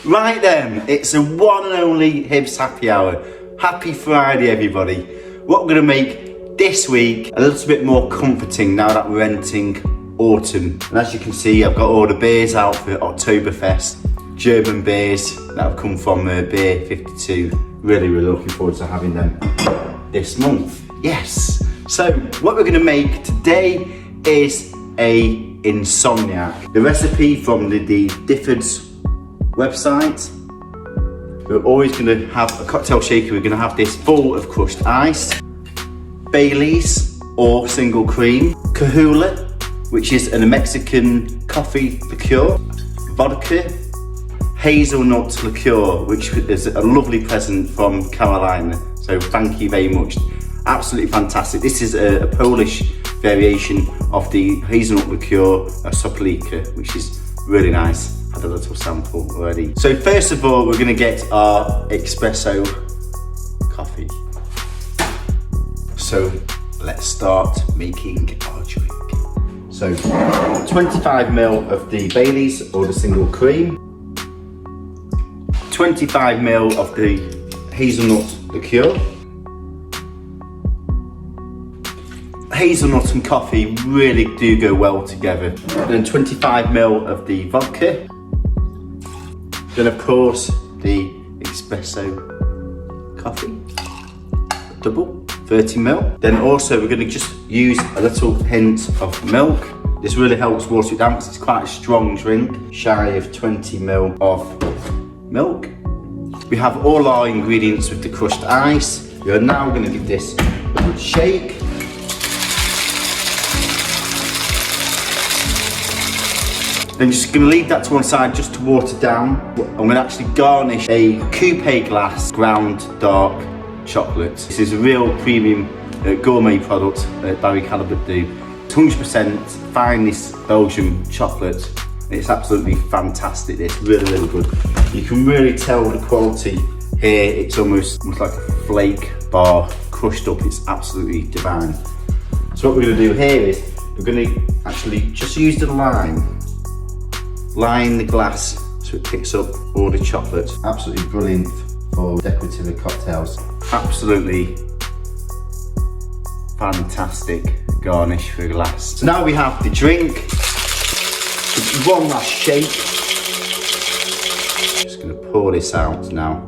Right then, it's the one and only Hibs Happy Hour. Happy Friday, everybody. What we're going to make this week a little bit more comforting now that we're entering autumn. And as you can see, I've got all the beers out for Oktoberfest. German beers that have come from Beer 52. Really looking forward to having them this month. Yes. So what we're going to make today is a Insomniac. The recipe from the Difford's website. We're always going to have a cocktail shaker. We're going to have this full of crushed ice, Bailey's or single cream, Kahula, which is a Mexican coffee liqueur, Vodka, Hazelnut Liquer, which is a lovely present from Carolina. So thank you very much. Absolutely fantastic. This is a Polish variation of the Hazelnut Liquer, a Soplika, which is really nice. Had a little sample already. So first of all, we're going to get our espresso coffee. So let's start making our drink. So 25ml of the Bailey's or the single cream, 25ml of the hazelnut liqueur. Hazelnut and coffee really do go well together. And then 25ml of the vodka. Then of course the espresso coffee, double, 30ml. Then also we're going to just use a little hint of milk. This really helps water it down because it's quite a strong drink. Shy of 20ml of milk. We have all our ingredients with the crushed ice. We are now going to give this a good shake. Then just going to leave that to one side just to water down. I'm going to actually garnish a coupe glass ground dark chocolate. This is a real premium gourmet product that Barry Callebaut do. It's 100% finest Belgian chocolate. It's absolutely fantastic. It's really good. You can really tell the quality here. It's almost like a flake bar crushed up. It's absolutely divine. So what we're going to do here is we're going to actually just use the line the glass so it picks up all the chocolate. Absolutely brilliant for decorative cocktails. Absolutely fantastic garnish for a glass. So now we have the drink. Just one last shake. Just going to pour this out now.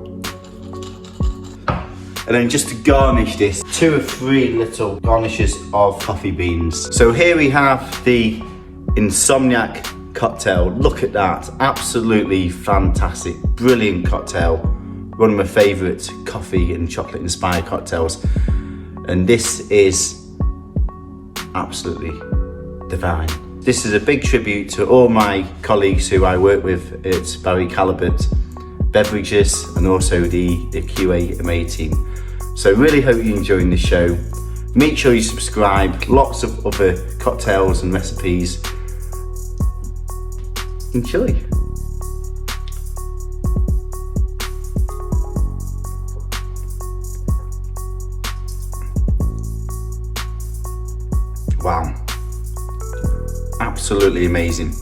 And then just to garnish this, 2 or 3 little garnishes of coffee beans. So here we have the Insomniac cocktail. Look at that, absolutely fantastic, brilliant cocktail. One of my favourite coffee and chocolate inspired cocktails. And this is absolutely divine. This is a big tribute to all my colleagues who I work with at Barry Callebaut Beverages and also the QA team. So really hope you're enjoying the show. Make sure you subscribe, lots of other cocktails and recipes. Enjoy. Wow, absolutely amazing.